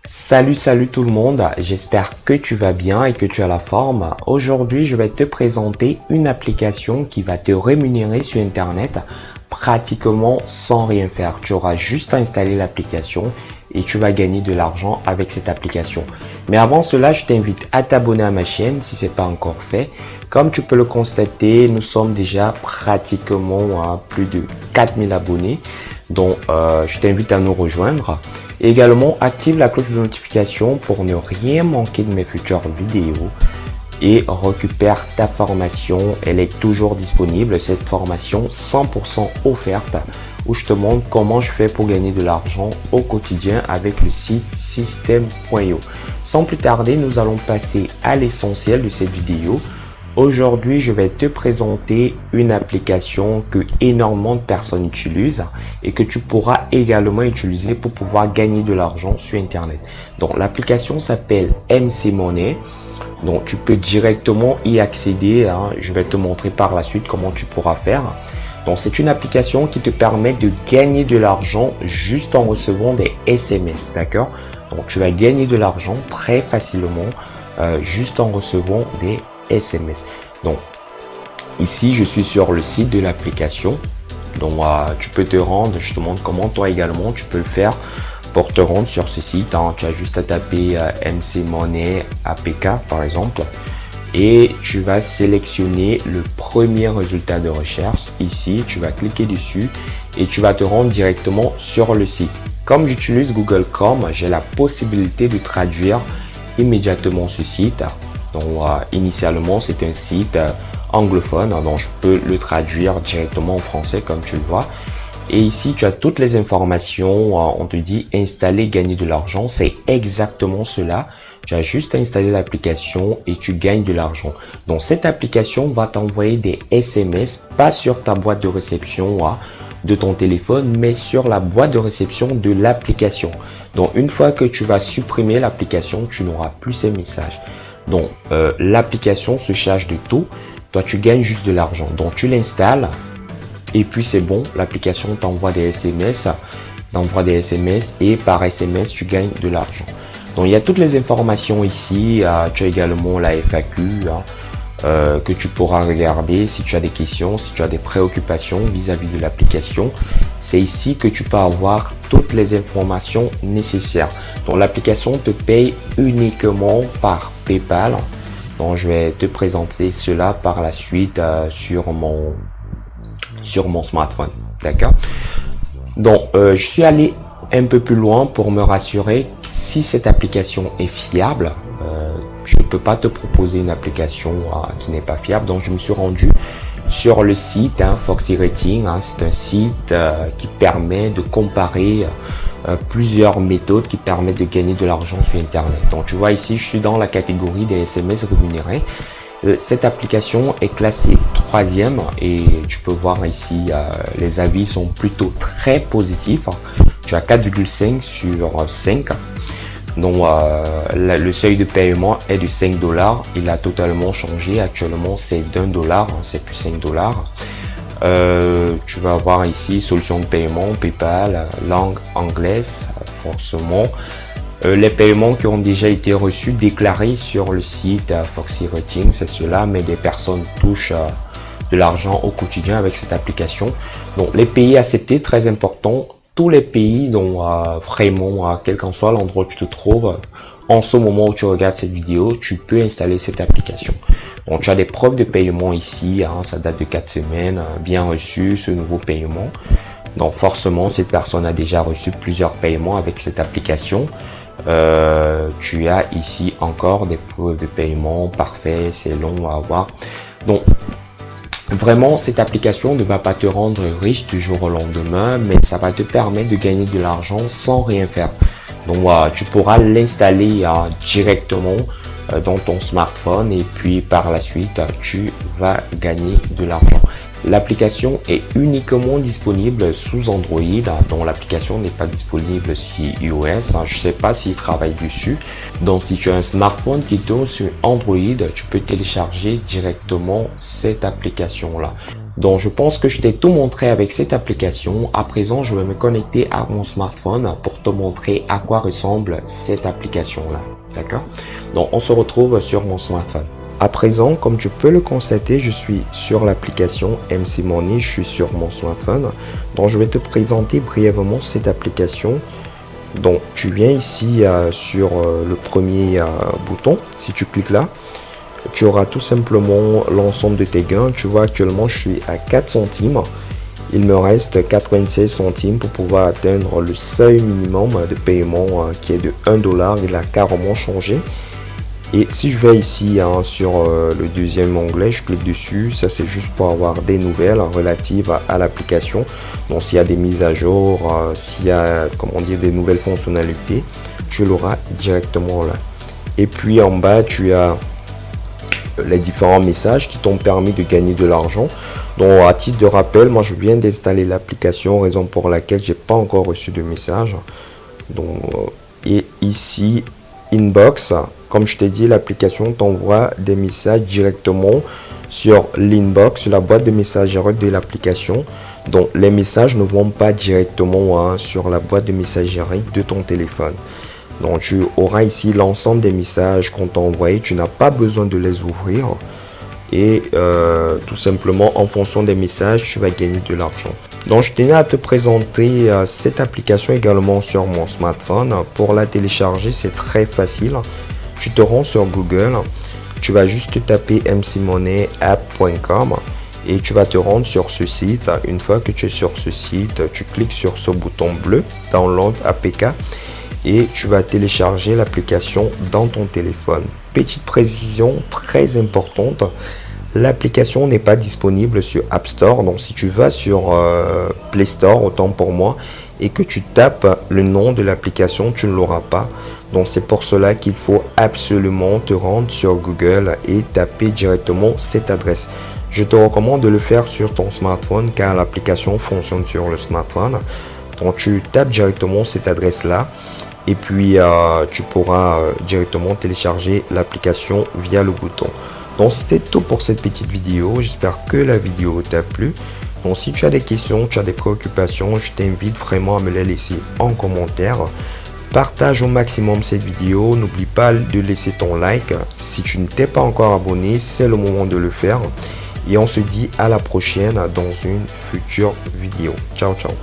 Salut tout le monde, j'espère que tu vas bien et que tu as la forme. Aujourd'hui, je vais te présenter une application qui va te rémunérer sur Internet pratiquement sans rien faire. Tu auras juste à installer l'application et tu vas gagner de l'argent avec cette application. Mais avant cela, je t'invite à t'abonner à ma chaîne si ce n'est pas encore fait. Comme tu peux le constater, nous sommes déjà pratiquement à plus de 4000 abonnés. Donc, je t'invite à nous rejoindre. Également, active la cloche de notification pour ne rien manquer de mes futures vidéos et récupère ta formation. Elle est toujours disponible, cette formation 100% offerte où je te montre comment je fais pour gagner de l'argent au quotidien avec le site System.io. Sans plus tarder, nous allons passer à l'essentiel de cette vidéo. Aujourd'hui, je vais te présenter une application que énormément de personnes utilisent et que tu pourras également utiliser pour pouvoir gagner de l'argent sur Internet. Donc, l'application s'appelle MC Money. Donc, tu peux directement y accéder. Je vais te montrer par la suite comment tu pourras faire. Donc, c'est une application qui te permet de gagner de l'argent juste en recevant des SMS. D'accord? Donc, tu vas gagner de l'argent très facilement juste en recevant des SMS. Donc ici je suis sur le site de l'application. Donc tu peux te rendre, je te montre comment toi également tu peux le faire pour te rendre sur ce site. Tu as juste à taper MC Money APK par exemple et tu vas sélectionner le premier résultat de recherche. Ici tu vas cliquer dessus et tu vas te rendre directement sur le site. Comme j'utilise Google Chrome, j'ai la possibilité de traduire immédiatement ce site. Donc initialement c'est un site anglophone, donc je peux le traduire directement en français comme tu le vois. Et ici tu as toutes les informations, on te dit installer, gagner de l'argent, c'est exactement cela. Tu as juste à installer l'application et tu gagnes de l'argent. Donc cette application va t'envoyer des SMS, pas sur ta boîte de réception de ton téléphone, mais sur la boîte de réception de l'application. Donc une fois que tu vas supprimer l'application, tu n'auras plus ces messages. Donc l'application se charge de tout, toi tu gagnes juste de l'argent. Donc tu l'installes et puis c'est bon, l'application t'envoie des SMS, et par SMS tu gagnes de l'argent. Donc il y a toutes les informations ici, tu as également la FAQ que tu pourras regarder si tu as des questions, si tu as des préoccupations vis-à-vis de l'application. C'est ici que tu peux avoir toutes les informations nécessaires. Donc l'application te paye uniquement par PayPal. Donc je vais te présenter cela par la suite sur mon smartphone. D'accord? Donc je suis allé un peu plus loin pour me rassurer si cette application est fiable. Je ne peux pas te proposer une application qui n'est pas fiable. Donc je me suis rendu sur le site Foxy Rating. C'est un site qui permet de comparer plusieurs méthodes qui permettent de gagner de l'argent sur Internet. Donc tu vois ici, je suis dans la catégorie des SMS rémunérés. Cette application est classée 3e et tu peux voir ici, les avis sont plutôt très positifs. Tu as 4,5 sur 5. Donc le seuil de paiement est de 5 $. Il a totalement changé. Actuellement c'est d'1 $, c'est plus 5 $. Tu vas avoir ici solution de paiement, PayPal, langue anglaise, forcément. Les paiements qui ont déjà été reçus, déclarés sur le site Foxy Rating, c'est cela, mais des personnes touchent de l'argent au quotidien avec cette application. Donc les pays acceptés, très important. Tous les pays, donc vraiment, quel qu'en soit l'endroit où tu te trouves, en ce moment où tu regardes cette vidéo, tu peux installer cette application. Donc tu as des preuves de paiement ici, ça date de 4 semaines, bien reçu ce nouveau paiement. Donc forcément, cette personne a déjà reçu plusieurs paiements avec cette application. Tu as ici encore des preuves de paiement, parfait, c'est long à avoir. Donc vraiment, cette application ne va pas te rendre riche du jour au lendemain, mais ça va te permettre de gagner de l'argent sans rien faire. Donc, tu pourras l'installer directement dans ton smartphone et puis par la suite, tu vas gagner de l'argent. L'application est uniquement disponible sous Android, donc l'application n'est pas disponible sur iOS. Je ne sais pas s'il travaille dessus. Donc si tu as un smartphone qui tourne sur Android, tu peux télécharger directement cette application là. Donc je pense que je t'ai tout montré avec cette application. À présent, je vais me connecter à mon smartphone pour te montrer à quoi ressemble cette application-là. D'accord? Donc on se retrouve sur mon smartphone. À présent, comme tu peux le constater, je suis sur l'application MC Money, je suis sur mon smartphone. Donc je vais te présenter brièvement cette application. Donc tu viens ici sur le premier bouton. Si tu cliques là, tu auras tout simplement l'ensemble de tes gains. Tu vois, actuellement je suis à 4 centimes. Il me reste 96 centimes pour pouvoir atteindre le seuil minimum de paiement qui est de 1 $. Il a carrément changé. Et si je vais ici sur le deuxième onglet, je clique dessus. Ça, c'est juste pour avoir des nouvelles relatives à l'application. Donc s'il y a des mises à jour, s'il y a, comment dire, des nouvelles fonctionnalités, tu l'auras directement là. Et puis en bas, tu as les différents messages qui t'ont permis de gagner de l'argent. Donc à titre de rappel, moi je viens d'installer l'application, raison pour laquelle j'ai pas encore reçu de message. Donc et ici inbox, comme je t'ai dit, l'application t'envoie des messages directement sur l'inbox, sur la boîte de messagerie de l'application. Donc les messages ne vont pas directement sur la boîte de messagerie de ton téléphone. Donc tu auras ici l'ensemble des messages qu'on t'a envoyés. Tu n'as pas besoin de les ouvrir. Et tout simplement en fonction des messages, tu vas gagner de l'argent. Donc je tenais à te présenter cette application également sur mon smartphone. Pour la télécharger, c'est très facile. Tu te rends sur Google. Tu vas juste taper mcmoney.app.com et tu vas te rendre sur ce site. Une fois que tu es sur ce site, tu cliques sur ce bouton bleu, Download APK. Et tu vas télécharger l'application dans ton téléphone. Petite précision très importante, l'application n'est pas disponible sur App Store. Donc si tu vas sur Play Store, autant pour moi, et que tu tapes le nom de l'application, tu ne l'auras pas. Donc c'est pour cela qu'il faut absolument te rendre sur Google et taper directement cette adresse. Je te recommande de le faire sur ton smartphone car l'application fonctionne sur le smartphone. Donc tu tapes directement cette adresse là. Et puis tu pourras directement télécharger l'application via le bouton. Donc c'était tout pour cette petite vidéo. J'espère que la vidéo t'a plu. Donc si tu as des questions, tu as des préoccupations, je t'invite vraiment à me les laisser en commentaire. Partage au maximum cette vidéo. N'oublie pas de laisser ton like. Si tu ne t'es pas encore abonné, c'est le moment de le faire. Et on se dit à la prochaine dans une future vidéo. Ciao, ciao.